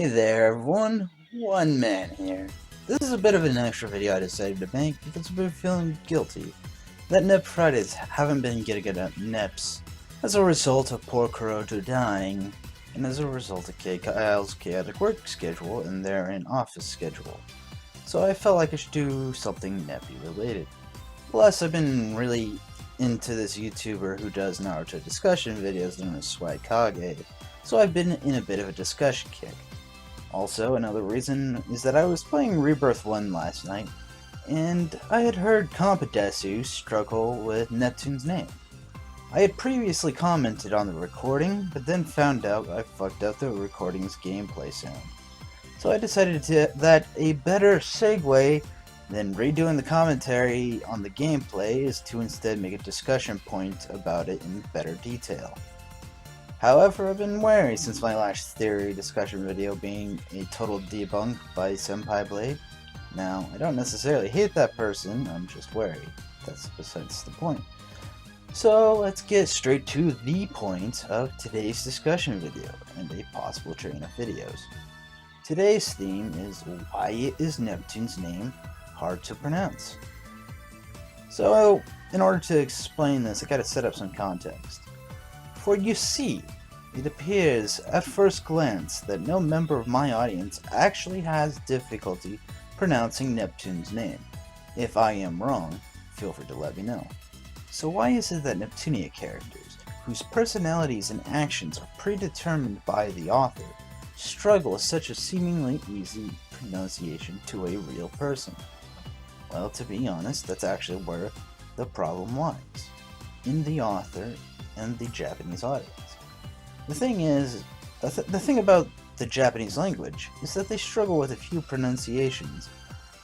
Hey there everyone, OneMan here. This is a bit of an extra video I decided to make because I've been feeling guilty that Nep Fridays haven't been getting enough Neps as a result of poor Kuroto dying and as a result of Kyle's chaotic work schedule and their in-office schedule. So I felt like I should do something Neppy related. Plus I've been really into this YouTuber who does Naruto discussion videos known as Swag-Kage, so I've been in a bit of a discussion kick. Also, another reason is that I was playing Rebirth 1 last night, and I had heard Kompedesu struggle with Neptune's name. I had previously commented on the recording, but then found out I fucked up the recording's gameplay sound. So I decided that a better segue than redoing the commentary on the gameplay is to instead make a discussion point about it in better detail. However, I've been wary since my last theory discussion video being a total debunk by Senpai Blade. Now, I don't necessarily hate that person, I'm just wary. That's besides the point. So let's get straight to the point of today's discussion video and a possible train of videos. Today's theme is why is Neptune's name hard to pronounce? So, in order to explain this, I gotta set up some context. For you see, it appears at first glance that no member of my audience actually has difficulty pronouncing Neptune's name. If I am wrong, feel free to let me know. So why is it that Neptunia characters, whose personalities and actions are predetermined by the author, struggle with such a seemingly easy pronunciation to a real person? Well, to be honest, that's actually where the problem lies. In the author and the Japanese audience. The thing is, the thing about the Japanese language is that they struggle with a few pronunciations,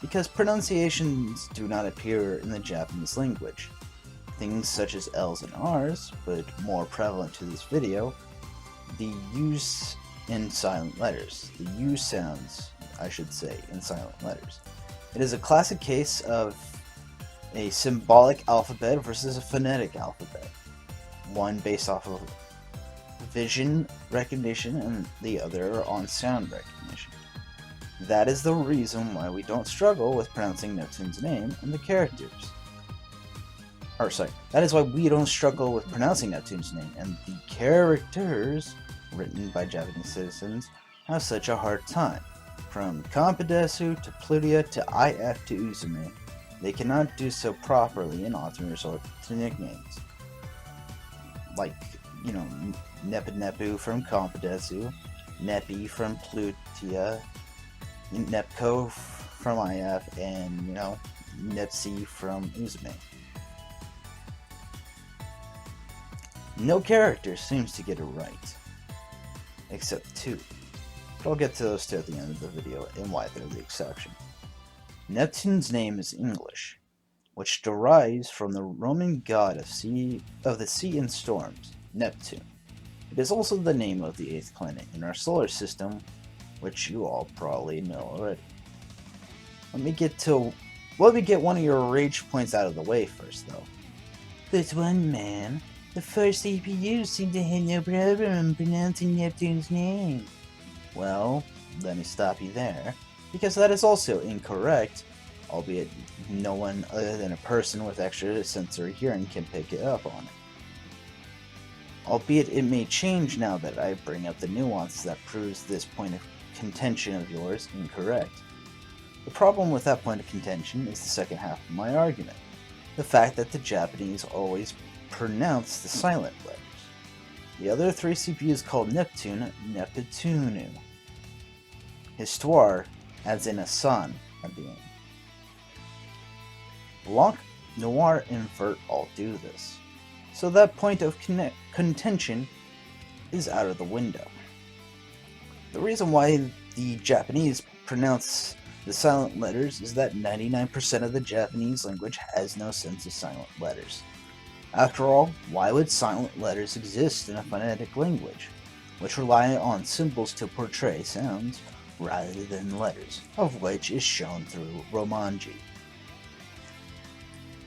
because pronunciations do not appear in the Japanese language. Things such as L's and R's, but more prevalent to this video, the U's in silent letters. The U sounds, I should say, in silent letters. It is a classic case of a symbolic alphabet versus a phonetic alphabet. One based off of vision recognition and the other on sound recognition. That is the reason why we don't struggle with pronouncing Neptune's name and the characters. That is why we don't struggle with pronouncing Neptune's name and the characters written by Japanese citizens have such a hard time. From Kompedesu to Plutia to IF to Uzume, they cannot do so properly and often resort to nicknames. Like, you know, Nepu from Kompedesu, Nepi from Plutia, Nepko from IF, and, you know, Nepsi from Uzume. No character seems to get it right, except two. But I'll get to those two at the end of the video and why they're the exception. Neptune's name is English, which derives from the Roman god of the sea and storms, Neptune. It is also the name of the 8th planet in our solar system, which you all probably know already. Let me get one of your rage points out of the way first, though. But OneMan, the first CPU seemed to have no problem pronouncing Neptune's name. Well, let me stop you there, because that is also incorrect, albeit no one other than a person with extra sensory hearing can pick it up on it. Albeit it may change now that I bring up the nuance that proves this point of contention of yours incorrect. The problem with that point of contention is the second half of my argument, the fact that the Japanese always pronounce the silent letters. The other three CPUs called Neptune, Neptunu. Histoire adds in a son at the end. Blanc, Noir, and Vert all do this. So that point of contention is out of the window. The reason why the Japanese pronounce the silent letters is that 99% of the Japanese language has no sense of silent letters. After all, why would silent letters exist in a phonetic language, which rely on symbols to portray sounds rather than letters, of which is shown through Romanji?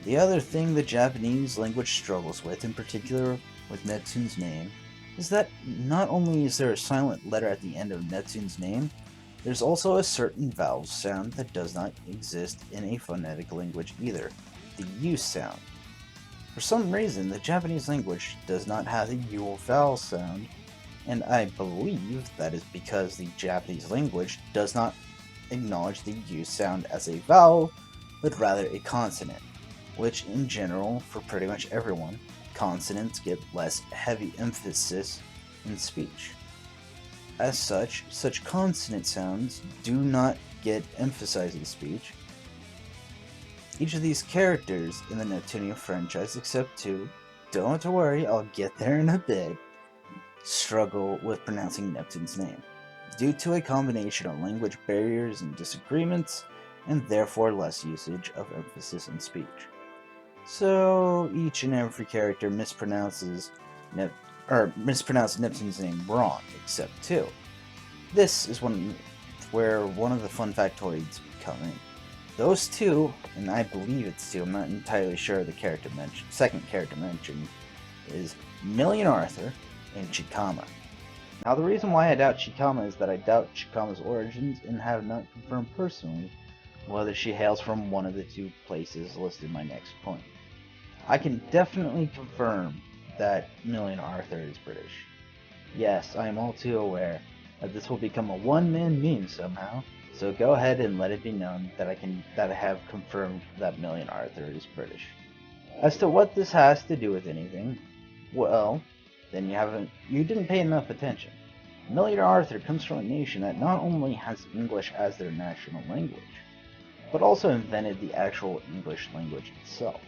The other thing the Japanese language struggles with, in particular with Neptune's name, is that not only is there a silent letter at the end of Neptune's name, There's also a certain vowel sound that does not exist in a phonetic language either, the U sound. For some reason, the Japanese language does not have the U vowel sound, and I believe that is because the Japanese language does not acknowledge the U sound as a vowel, but rather a consonant, which in general, for pretty much everyone, consonants get less heavy emphasis in speech. As such consonant sounds do not get emphasized in speech. Each of these characters in the Neptune franchise, except two, don't worry, I'll get there in a bit, struggle with pronouncing Neptune's name, due to a combination of language barriers and disagreements, and therefore less usage of emphasis in speech. So each and every character mispronounces Neptune's name wrong, except two. This is where one of the fun factoids come in. Those two, and I believe it's two, I'm not entirely sure of the second character mentioned, is Million Arthur and Chikama. Now the reason why I doubt Chikama is that I doubt Chikama's origins and have not confirmed personally whether she hails from one of the two places listed in my next point. I can definitely confirm that Million Arthur is British. Yes, I am all too aware that this will become a one-man meme somehow, so go ahead and let it be known that I have confirmed that Million Arthur is British. As to what this has to do with anything, well, then you didn't pay enough attention. Million Arthur comes from a nation that not only has English as their national language, but also invented the actual English language itself,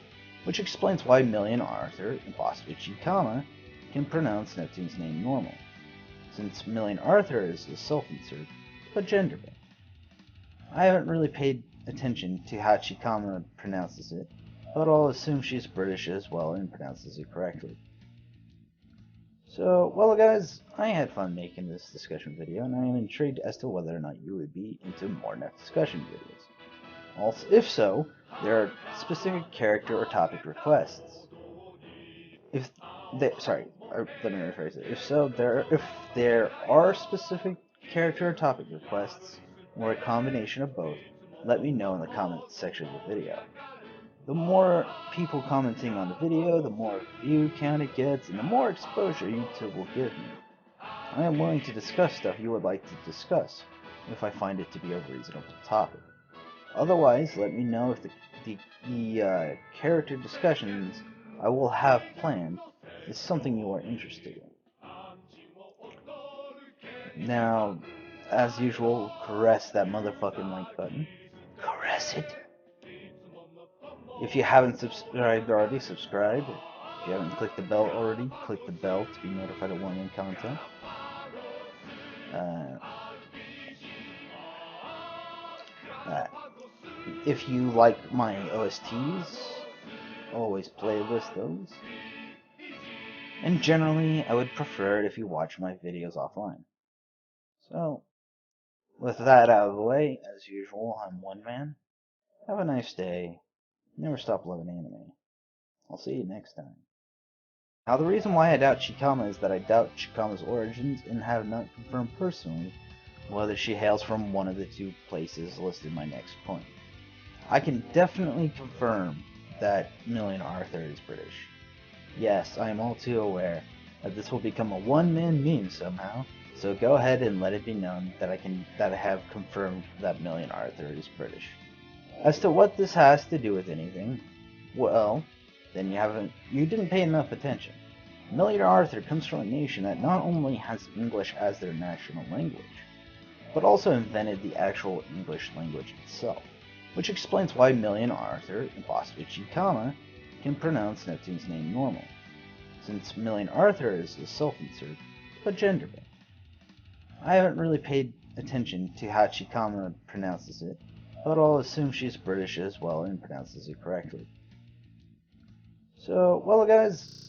which explains why Million Arthur and possibly Chikama can pronounce Neptune's name normal, since Million Arthur is a self-insert, but gender-bent. I haven't really paid attention to how Chikama pronounces it, but I'll assume she's British as well and pronounces it correctly. So, well guys, I had fun making this discussion video, and I am intrigued as to whether or not you would be into more next discussion videos. Also, if so, there are specific character or topic requests. Let me rephrase it. If there are specific character or topic requests, or a combination of both, let me know in the comments section of the video. The more people commenting on the video, the more view count it gets, and the more exposure YouTube will give me. I am willing to discuss stuff you would like to discuss, if I find it to be a reasonable topic. Otherwise, let me know if the character discussions I will have planned is something you are interested in. Now, as usual, caress that motherfucking like button. Caress it. If you haven't subscribed already, subscribe. If you haven't clicked the bell already, click the bell to be notified of OneMan content. If you like my OSTs, always playlist those. And generally, I would prefer it if you watch my videos offline. So, with that out of the way, as usual, I'm OneMan. Have a nice day. Never stop loving anime. I'll see you next time. Now the reason why I doubt Chikama is that I doubt Chikama's origins and have not confirmed personally whether she hails from one of the two places listed in my next point. I can definitely confirm that Million Arthur is British. Yes, I am all too aware that this will become a one-man meme somehow, so go ahead and let it be known that I have confirmed that Million Arthur is British. As to what this has to do with anything, well, then you didn't pay enough attention. Million Arthur comes from a nation that not only has English as their national language, but also invented the actual English language itself, which explains why Million Arthur and possibly Chikama can pronounce Neptune's name normal, since Million Arthur is a self-insert, but gender-bent. I haven't really paid attention to how Chikama pronounces it, but I'll assume she's British as well and pronounces it correctly. So, well guys,